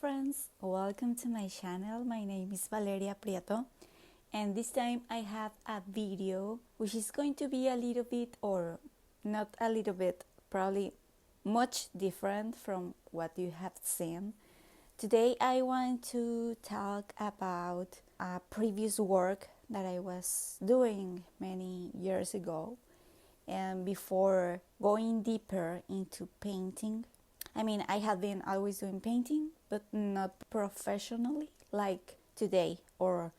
friends, welcome to my channel. My name is Valeria Prieto, and this time I have a video which is going to be a little bit, or not a little bit, probably much different from what you have seen. Today I want to talk about a previous work that I was doing many years ago, and before going deeper into painting. I have been always doing painting, but not professionally like today or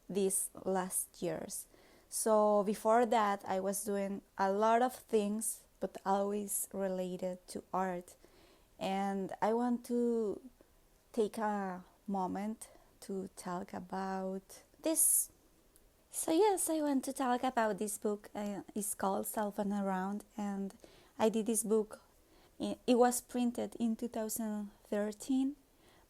these last years. So before that, I was doing a lot of things, but always related to art. And I want to take a moment to talk about this. So yes, I want to talk about this book. It's called Self and Around, and I did this book. It was printed in 2013,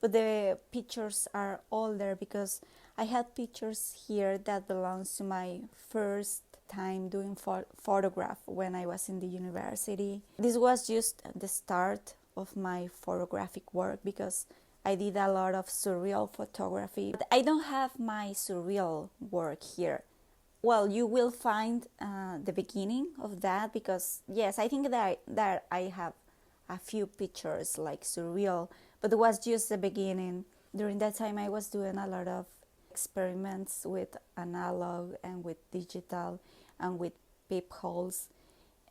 but the pictures are older because I had pictures here that belongs to my first time doing photograph when I was in the university. This was just the start of my photographic work because I did a lot of surreal photography. But I don't have my surreal work here. Well, you will find the beginning of that because yes, I think that I have a few pictures like surreal, but it was just the beginning. During that time I was doing a lot of experiments with analog and with digital and with peepholes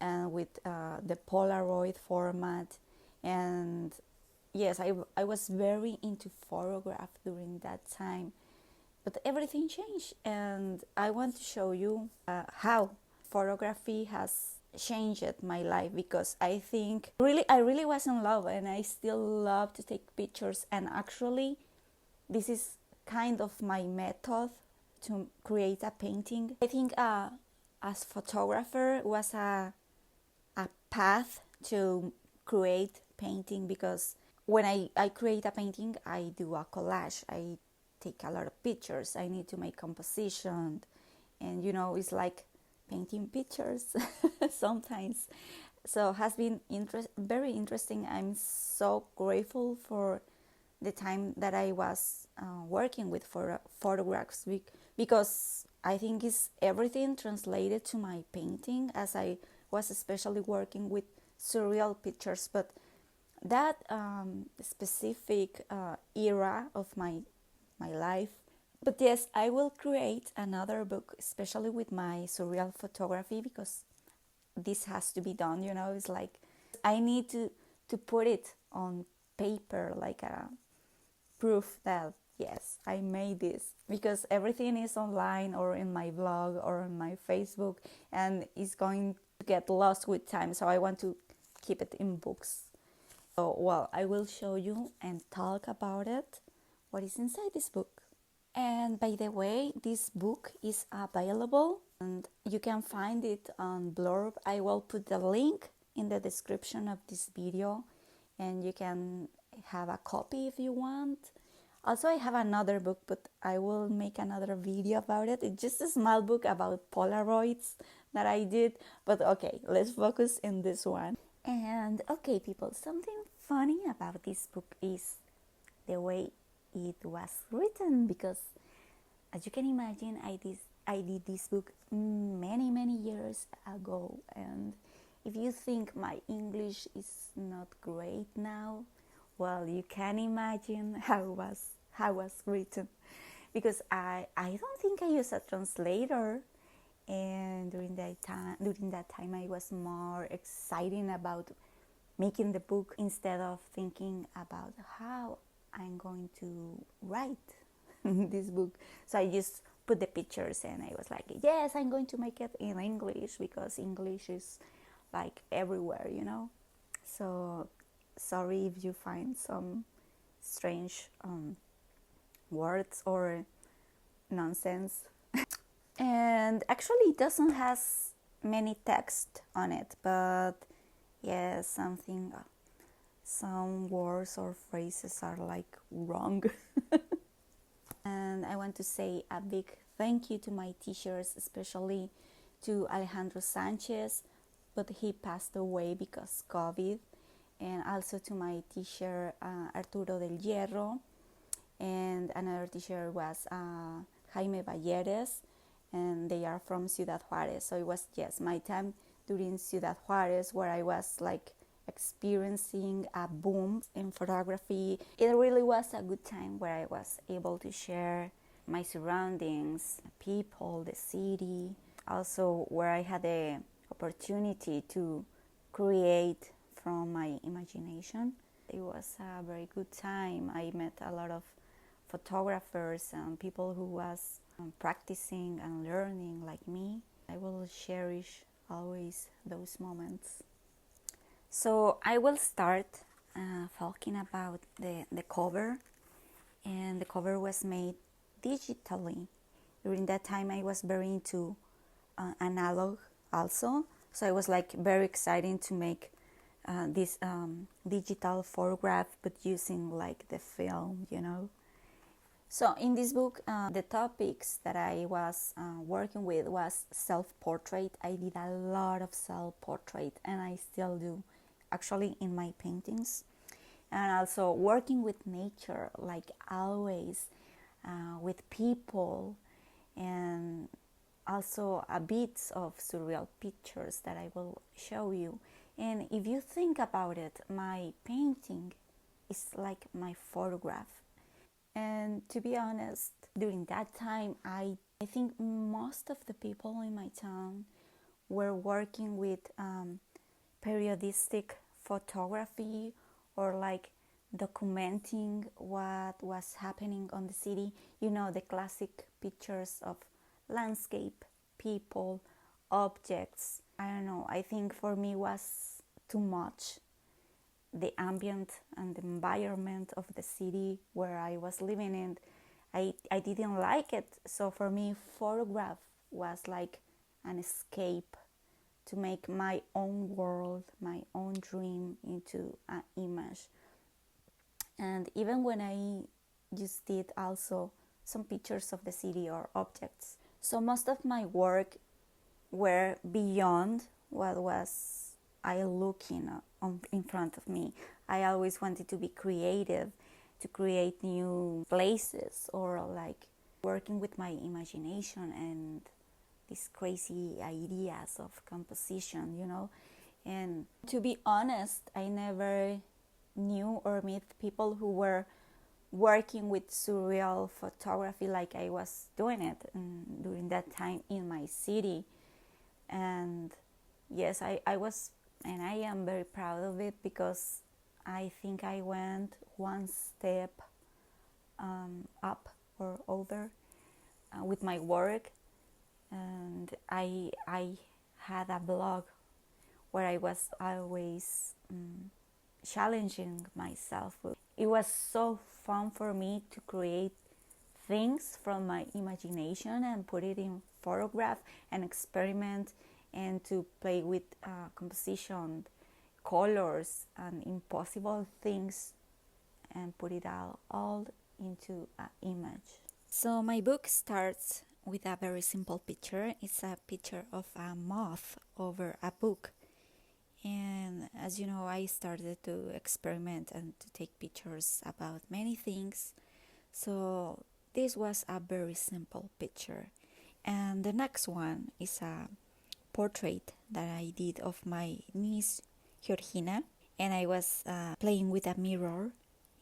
and with the Polaroid format. And yes, I was very into photograph during that time, but everything changed, and I want to show you how photography has changed my life, because I think I really was in love, and I still love to take pictures. And actually this is kind of my method to create a painting. I think as photographer was a path to create painting, because when I create a painting, I do a collage. I take a lot of pictures. I need to make composition, and it's like painting pictures sometimes. So it has been very interesting. I'm so grateful for the time that I was working with photographs, because I think it's everything translated to my painting, as I was especially working with surreal pictures. But that specific era of my life. But yes, I will create another book, especially with my surreal photography, because this has to be done. It's like I need to put it on paper, like a proof that yes, I made this, because everything is online or in my blog or on my Facebook, and it's going to get lost with time. So I want to keep it in books. So, well, I will show you and talk about it, what is inside this book. And by the way, this book is available and you can find it on Blurb. I will put the link in the description of this video, and you can have a copy if you want. Also, I have another book, but I will make another video about it. It's just a small book about Polaroids that I did. But okay, let's focus in this one. And okay, people, something funny about this book is the way it was written, because as you can imagine, I did this book many years ago, and if you think my English is not great now, well, you can imagine how it was written, because I don't think I used a translator. And during that time I was more excited about making the book instead of thinking about how I'm going to write this book. So I just put the pictures, and I was like, yes, I'm going to make it in English, because English is like everywhere. So sorry if you find some strange words or nonsense. And actually it doesn't has many text on it, but yes, some words or phrases are like wrong. And I want to say a big thank you to my teachers, especially to Alejandro Sanchez, but he passed away because COVID. and also to my teacher Arturo del Hierro, and another teacher was Jaime Valleres, and they are from Ciudad Juarez. So it was, yes, my time during Ciudad Juarez where I was like experiencing a boom in photography. It really was a good time where I was able to share my surroundings, people, the city, also where I had the opportunity to create from my imagination. It was a very good time. I met a lot of photographers and people who was practicing and learning like me. I will cherish always those moments. So I will start talking about the cover, and the cover was made digitally. During that time I was very into analog also, so I was like very excited to make this digital photograph, but using like the film, you know. So in this book, the topics that I was working with was self-portrait. I did a lot of self-portrait, and I still do, actually, in my paintings. And also working with nature, like always, with people, and also a bit of surreal pictures that I will show you. And if you think about it, my painting is like my photograph. And to be honest, during that time, I think most of the people in my town were working with periodistic photography, or like documenting what was happening on the city. You know, the classic pictures of landscape, people, objects. I don't know, I think for me was too much. The ambient and the environment of the city where I was living in, I didn't like it. So for me, photograph was like an escape to make my own world, my own dream into an image. And even when I just did also some pictures of the city or objects. So most of my work were beyond what was I looking in front of me. I always wanted to be creative, to create new places, or like working with my imagination and these crazy ideas of composition, you know. And to be honest, I never knew or met people who were working with surreal photography like I was doing it during that time in my city. And yes, I was, and I am very proud of it, because I think I went one step up or over with my work. And I had a blog where I was always challenging myself. It was so fun for me to create things from my imagination and put it in photograph and experiment, and to play with composition, colors, and impossible things, and put it all into an image. So my book starts with a very simple picture. It's a picture of a moth over a book. And as you know, I started to experiment and to take pictures about many things. So this was a very simple picture. And the next one is a portrait that I did of my niece Georgina, and I was playing with a mirror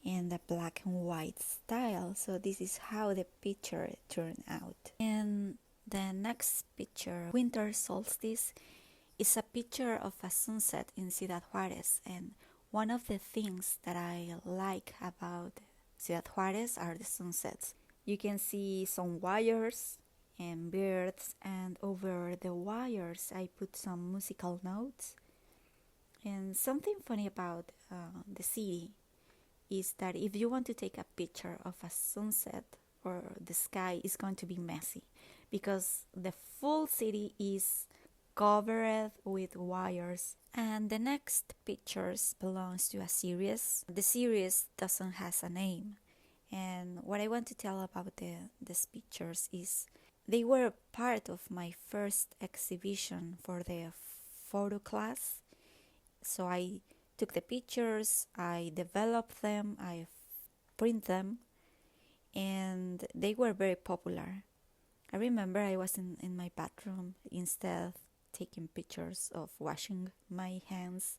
in the black and white style. So this is how the picture turned out. And the next picture, winter solstice, is a picture of a sunset in Ciudad Juarez. And one of the things that I like about Ciudad Juarez are the sunsets. You can see some wires and birds, and over the wires I put some musical notes. And something funny about the city is that if you want to take a picture of a sunset or the sky, is going to be messy, because the full city is covered with wires. And the next pictures belongs to a series. The series doesn't have a name. And what I want to tell about these pictures is they were part of my first exhibition for the photo class. So I took the pictures, I developed them, I print them, and they were very popular. I remember I was in my bathroom, instead of taking pictures of washing my hands,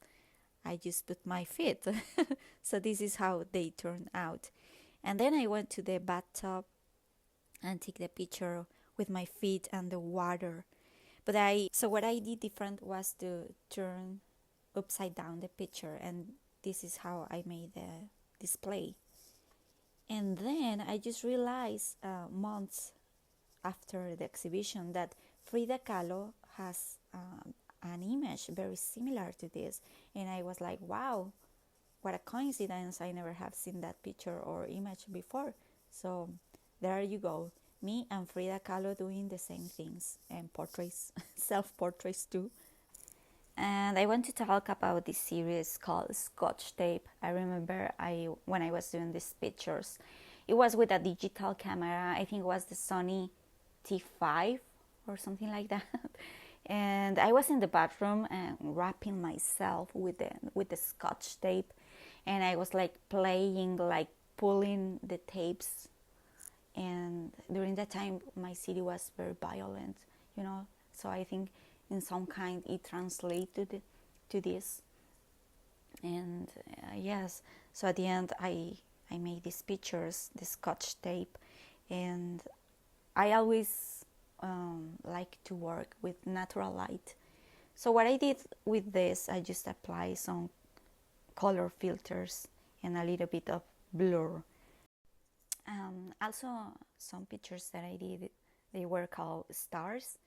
I just put my feet. So this is how they turned out. And then I went to the bathtub and took the picture with my feet and the water. So what I did different was to turn upside down the picture, and this is how I made the display. And then I just realized months after the exhibition that Frida Kahlo has an image very similar to this, and I was like, wow, what a coincidence. I never have seen that picture or image before. So there you go, me and Frida Kahlo doing the same things, and portraits, self-portraits too. And I want to talk about this series called Scotch Tape. I remember when I was doing these pictures, it was with a digital camera. I think it was the Sony T5 or something like that. And I was in the bathroom and wrapping myself with the Scotch tape, and I was like playing, like pulling the tapes. And during that time, my city was very violent, So I think in some kind it translated to this. And yes, so at the end I made these pictures, the Scotch tape, and I always like to work with natural light. So what I did with this, I just apply some color filters and a little bit of blur. Also, some pictures that I did, they were called stars.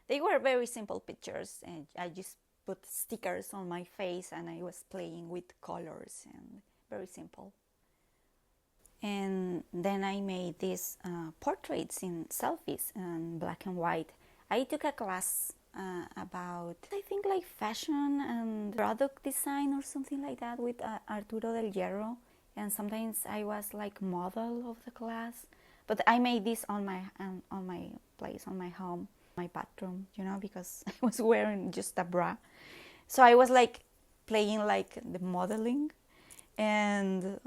They were very simple pictures, and I just put stickers on my face, and I was playing with colors, and very simple. And then I made these portraits in selfies in black and white. I took a class about, I think, like fashion and product design or something like that with Arturo del Hierro. And sometimes I was like model of the class. But I made this on my place, on my home, my bathroom, because I was wearing just a bra. So I was like playing like the modeling, and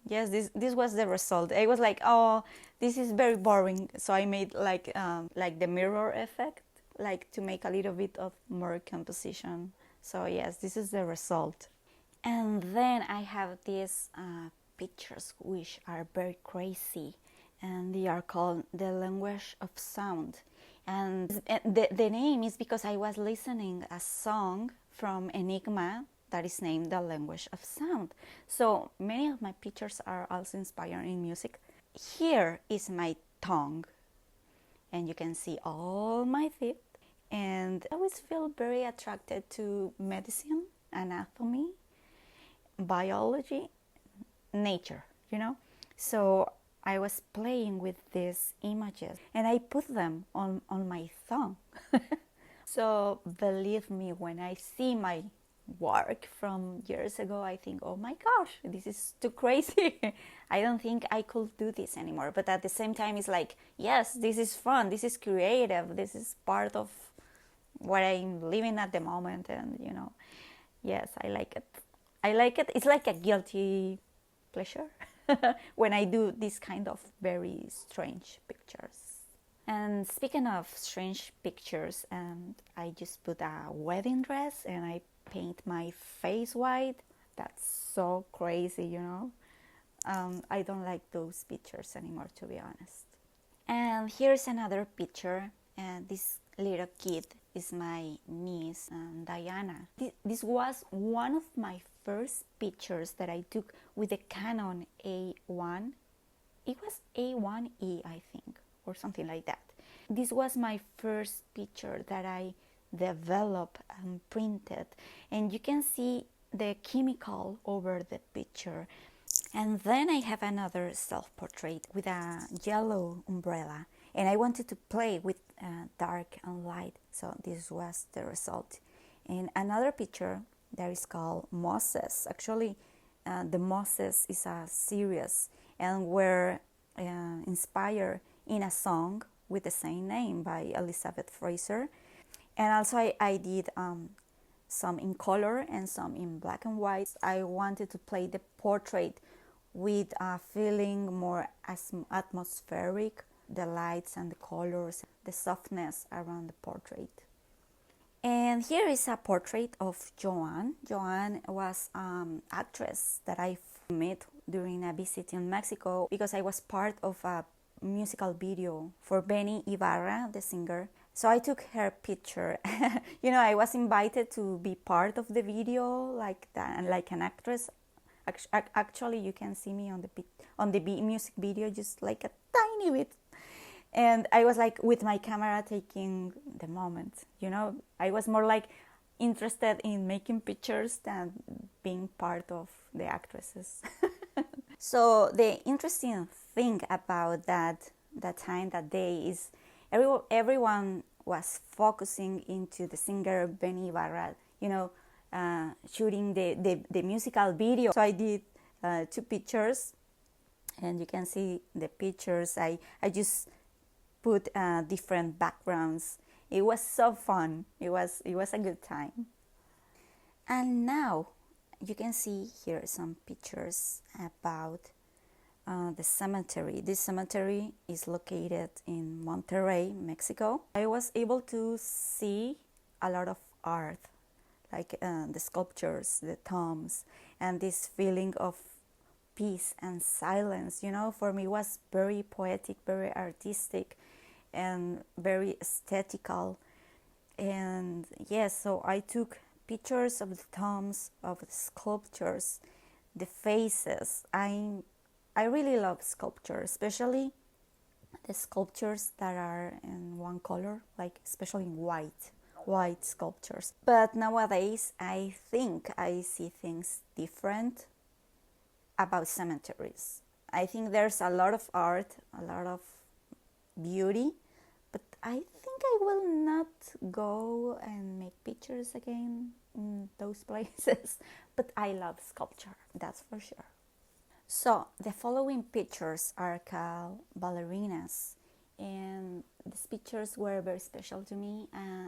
yes, this was the result. I was like, oh, this is very boring. So I made like the mirror effect, like to make a little bit of more composition. So yes, this is the result. And then I have these pictures which are very crazy, and they are called The Language of Sound. And the name is because I was listening a song from Enigma that is named The Language of Sound. So many of my pictures are also inspired in music. Here is my tongue, and you can see all my teeth. And I always feel very attracted to medicine, anatomy, biology, nature, So I was playing with these images, and I put them on my tongue. So believe me, when I see my work from years ago, I think, oh my gosh, this is too crazy. I don't think I could do this anymore. But at the same time, it's like, yes, this is fun, this is creative, this is part of what I'm living at the moment, and yes, I like it. It's like a guilty pleasure when I do this kind of very strange pictures. And speaking of strange pictures, I just put a wedding dress and I paint my face white. That's so crazy, I don't like those pictures anymore, to be honest. And here's another picture, and this little kid is my niece, Diana. This was one of my first pictures that I took with the Canon A1. It was A1E, I think, or something like that. This was my first picture that I developed and printed, and you can see the chemical over the picture. And then I have another self-portrait with a yellow umbrella, and I wanted to play with dark and light, so this was the result. And another picture that is called Moses. Actually, the Moses is a series, and were inspired in a song with the same name by Elizabeth Fraser. And also I did some in color and some in black and white. I wanted to play the portrait with a feeling more atmospheric, the lights and the colors, the softness around the portrait. And here is a portrait of Joanne. Joanne was an actress that I met during a visit in Mexico because I was part of a musical video for Benny Ibarra, the singer. So I took her picture. I was invited to be part of the video like that, like an actress. Actually, you can see me on the music video just like a tiny bit. And I was like with my camera taking the moment, I was more like interested in making pictures than being part of the actresses. So the interesting thing about that time, that day, is everyone was focusing into the singer Benny Ibarra, shooting the musical video. So I did 2 pictures, and you can see the pictures. I just put different backgrounds. It was so fun. It was a good time. And now you can see here some pictures about the cemetery. This cemetery is located in Monterrey, Mexico. I was able to see a lot of art, like the sculptures, the tombs, and this feeling of peace and silence. For me, was very poetic, very artistic, and very aesthetical. And yes, so I took pictures of the tombs, of the sculptures, the faces. I really love sculpture, especially the sculptures that are in one color, like especially in white sculptures. But nowadays, I think I see things different about cemeteries. I think there's a lot of art, a lot of beauty, but I think I will not go and make pictures again in those places. But I love sculpture, that's for sure. So the following pictures are called ballerinas, and these pictures were very special to me.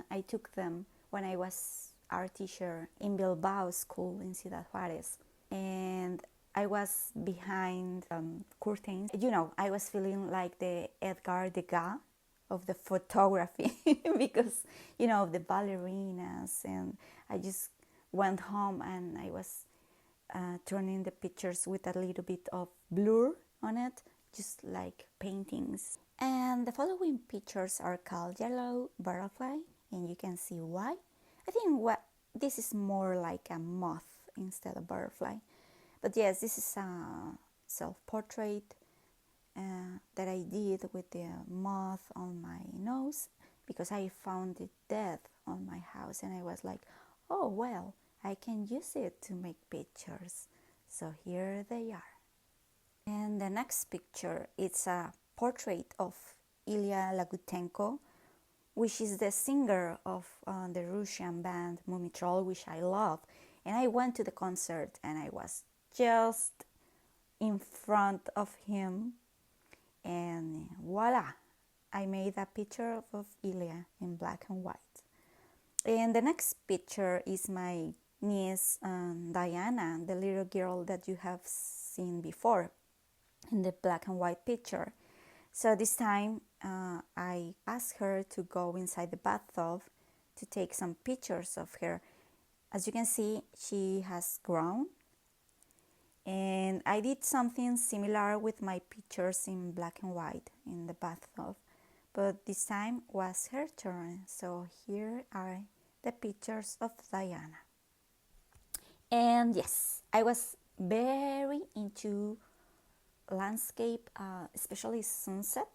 I took them when I was art teacher in Bilbao school in Ciudad Juarez, and I was behind curtains. I was feeling like the Edgar Degas of the photography because, of the ballerinas. And I just went home and I was turning the pictures with a little bit of blur on it, just like paintings. And the following pictures are called Yellow Butterfly, and you can see why. I think this is more like a moth instead of butterfly. But yes, this is a self-portrait that I did with the moth on my nose because I found it dead on my house, and I was like, oh well, I can use it to make pictures. So here they are. And the next picture, it's a portrait of Ilya Lagutenko, which is the singer of the Russian band Mumitrol, which I love. And I went to the concert and I was just in front of him, and voila, I made a picture of Ilya in black and white. And the next picture is my niece Diana, the little girl that you have seen before in the black and white picture. So this time I asked her to go inside the bathtub to take some pictures of her. As you can see, she has grown, and I did something similar with my pictures in black and white in the bathtub, but this time was her turn. So here are the pictures of Diana. And yes, I was very into landscape, especially sunset,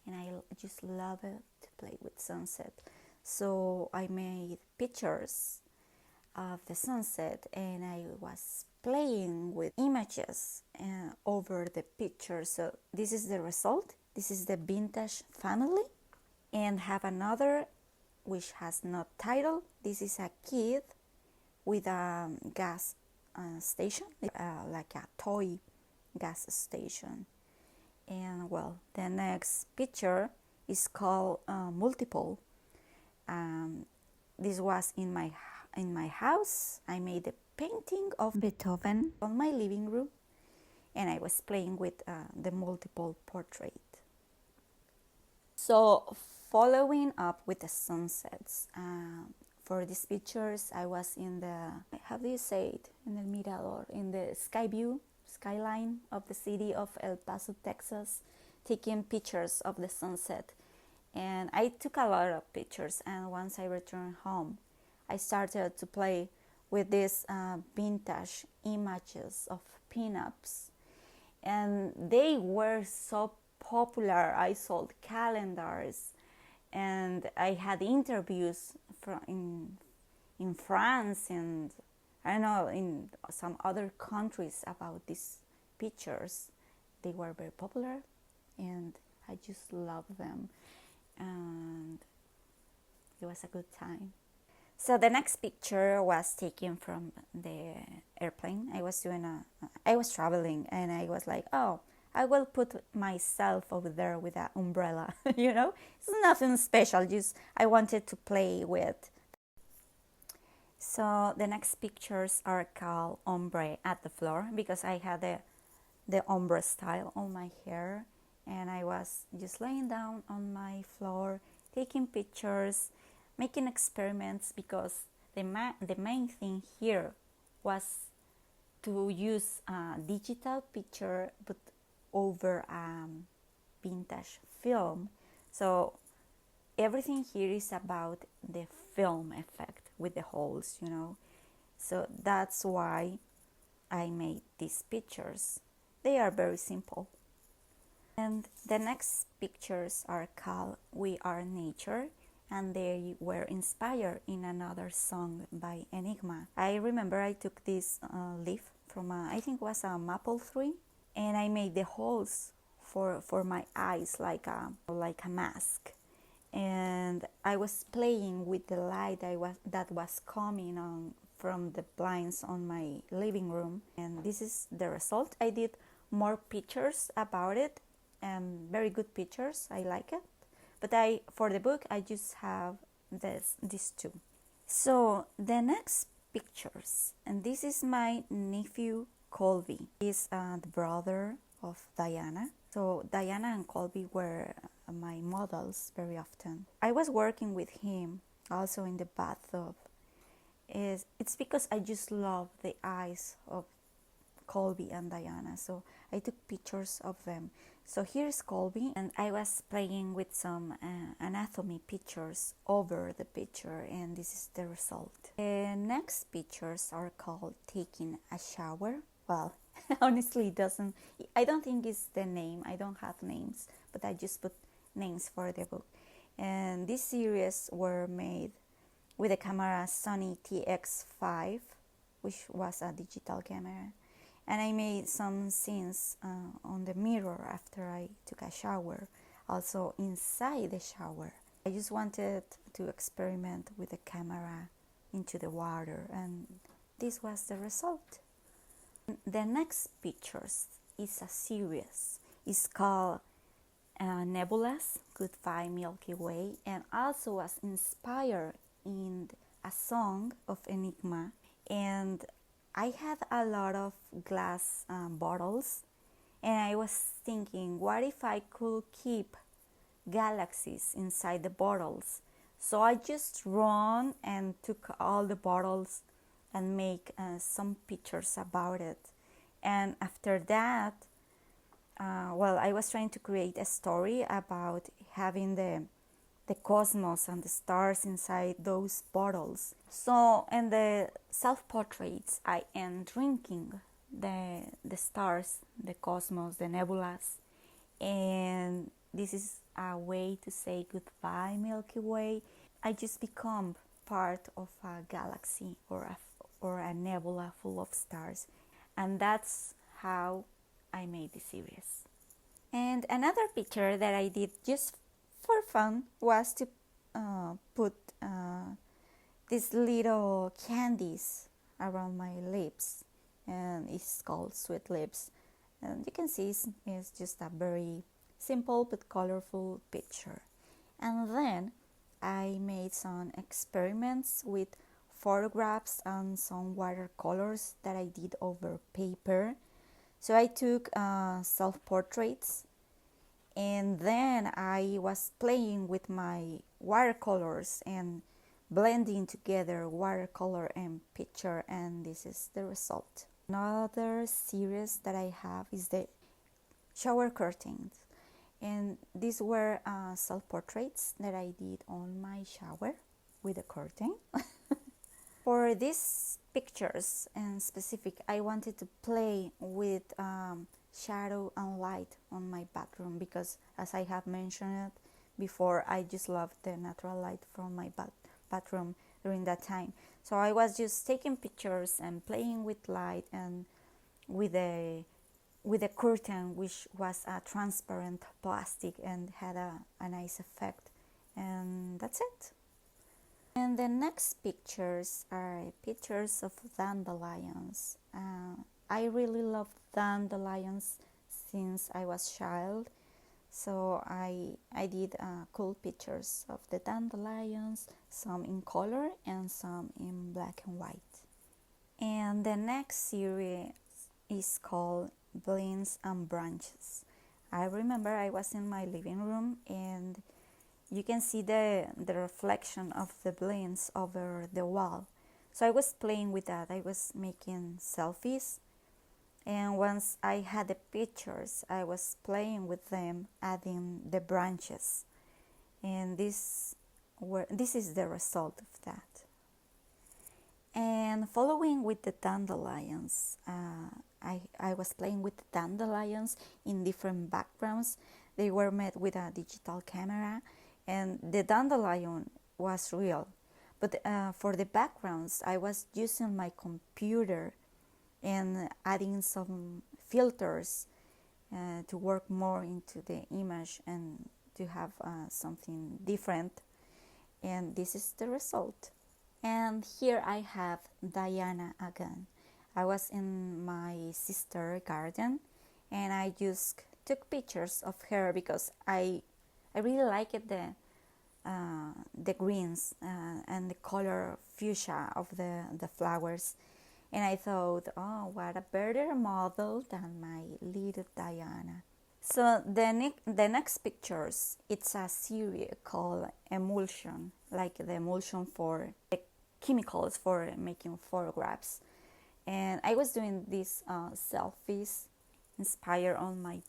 and I just love it to play with sunset. So I made pictures of the sunset, and I was playing with images over the picture. So this is the result. This is the vintage family, and have another which has no title. This is a kid with a gas station, like a toy gas station. And well, the next picture is called Multiple. This was in my in my house. I made a painting of Beethoven on my living room, and I was playing with the multiple portrait. So following up with the sunsets, for these pictures I was in the, how do you say it, in el mirador, in the skyline of the city of El Paso, Texas, taking pictures of the sunset. And I took a lot of pictures, and once I returned home, I started to play with these vintage images of pinups, and they were so popular. I sold calendars, and I had interviews in France and I don't know, in some other countries about these pictures. They were very popular, and I just loved them, and it was a good time. So the next picture was taken from the airplane. I was traveling, and I was like, oh, I will put myself over there with an umbrella, you know? It's nothing special, just I wanted to play with. So the next pictures are called ombre at the floor, because I had the ombre style on my hair, and I was just laying down on my floor, taking pictures, making experiments, because the main thing here was to use a digital picture but over vintage film. So everything here is about the film effect with the holes, you know. So that's why I made these pictures. They are very simple. And the next pictures are called We Are Nature, and they were inspired in another song by Enigma. I remember I took this leaf from I think it was a maple tree, and I made the holes for my eyes like a mask. And I was playing with the light that was coming on from the blinds on my living room, and this is the result. I did more pictures about it, and very good pictures. I like it. But for the book, I just have these two. So the next pictures, and this is my nephew Colby. He's the brother of Diana. So Diana and Colby were my models very often. I was working with him also in the bathtub. It's because I just love the eyes of Colby and Diana. So I took pictures of them. So here's Colby, and I was playing with some anatomy pictures over the picture, and this is the result. The next pictures are called Taking a Shower. Well, honestly, I don't think it's the name. I don't have names, but I just put names for the book. And this series were made with the camera Sony TX5, which was a digital camera. And I made some scenes on the mirror after I took a shower, also inside the shower. I just wanted to experiment with the camera into the water, and this was the result. The next pictures is a series. It's called Nebulas, Goodbye Milky Way, and also was inspired in a song of Enigma. And I had a lot of glass bottles, and I was thinking, what if I could keep galaxies inside the bottles? So I just ran and took all the bottles and make some pictures about it. And after that, I was trying to create a story about having the cosmos and the stars inside those bottles. So in the self-portraits, I am drinking the stars, the cosmos, the nebulas, and this is a way to say goodbye, Milky Way. I just become part of a galaxy or a nebula full of stars, and that's how I made the series. And another picture that I did just for fun was to put these little candies around my lips, and it's called Sweet Lips. And you can see it's just a very simple but colorful picture. And then I made some experiments with photographs and some watercolors that I did over paper. So I took self-portraits, and then I was playing with my watercolors and blending together watercolor and picture, and this is the result. Another series that I have is the shower curtains, and these were self-portraits that I did on my shower with a curtain. For these pictures in specific, I wanted to play with shadow and light on my bathroom because, as I have mentioned before, I just loved the natural light from my bathroom during that time. So I was just taking pictures and playing with light and with a curtain, which was a transparent plastic and had a nice effect. And that's it. And the next pictures are pictures of dandelions. I really love dandelions since I was a child, so I did cool pictures of the dandelions, some in color and some in black and white. And the next series is called Blends and Branches. I remember I was in my living room and you can see the reflection of the blends over the wall. So I was playing with that. I was making selfies, and once I had the pictures, I was playing with them, adding the branches, and this is the result of that. And following with the dandelions, I was playing with the dandelions in different backgrounds. They were made with a digital camera, and the dandelion was real. But for the backgrounds, I was using my computer and adding some filters to work more into the image and to have something different. And this is the result. And here I have Diana again. I was in my sister's garden and I just took pictures of her because I really liked the greens and the color fuchsia of the flowers. And I thought, oh, what a better model than my little Diana. So the next pictures, it's a series called emulsion, like the emulsion for the chemicals for making photographs. And I was doing these selfies inspired on my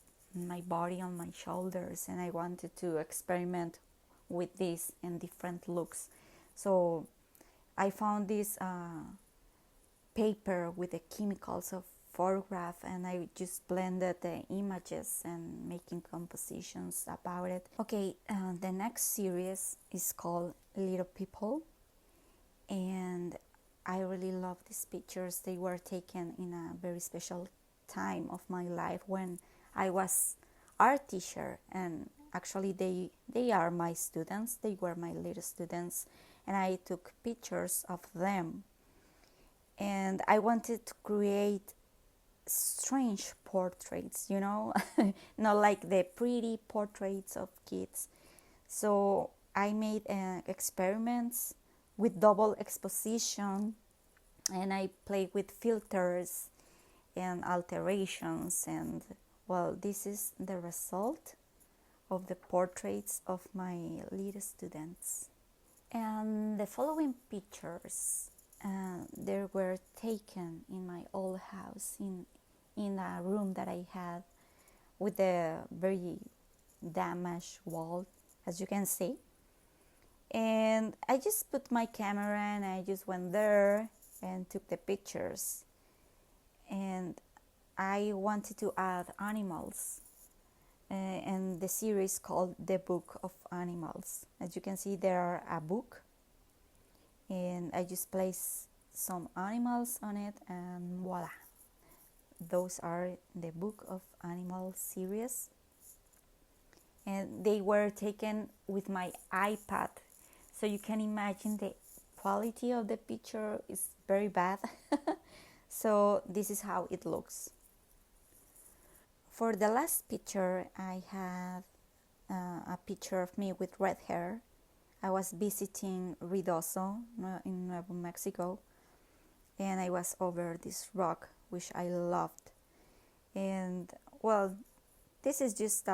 body, on my shoulders, and I wanted to experiment with this in different looks. So I found this paper with the chemicals of photograph, and I just blended the images and making compositions about it. Okay, the next series is called Little People, and I really love these pictures. They were taken in a very special time of my life when I was art teacher, and actually they are my students. They were my little students, and I took pictures of them. And I wanted to create strange portraits, not like the pretty portraits of kids. So I made experiments with double exposition, and I played with filters and alterations, and well, this is the result of the portraits of my little students. And the following pictures they were taken in my old house in a room that I had with a very damaged wall, as you can see. And I just put my camera and I just went there and took the pictures. And I wanted to add animals, and the series called The Book of Animals. As you can see, there are a book, and I just place some animals on it, and voila, those are the Book of Animals series. And they were taken with my iPad, so you can imagine the quality of the picture is very bad. So this is how it looks. For the last picture, I have a picture of me with red hair. I was visiting Ruidoso in Nuevo Mexico, and I was over this rock which I loved. And well, this is just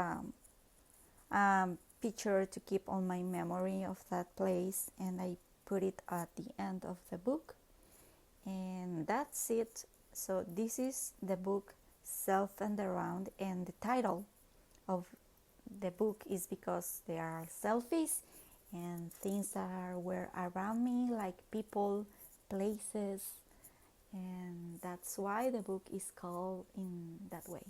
picture to keep on my memory of that place, and I put it at the end of the book, and that's it. So this is the book Self and Around, and the title of the book is because there are selfies and things that were around me, like people, places, and that's why the book is called in that way.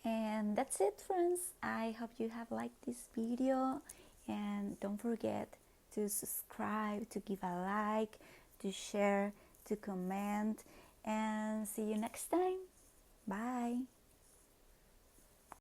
And that's it, friends. I hope you have liked this video, and don't forget to subscribe, to give a like, to share, to comment, and see you next time. Bye.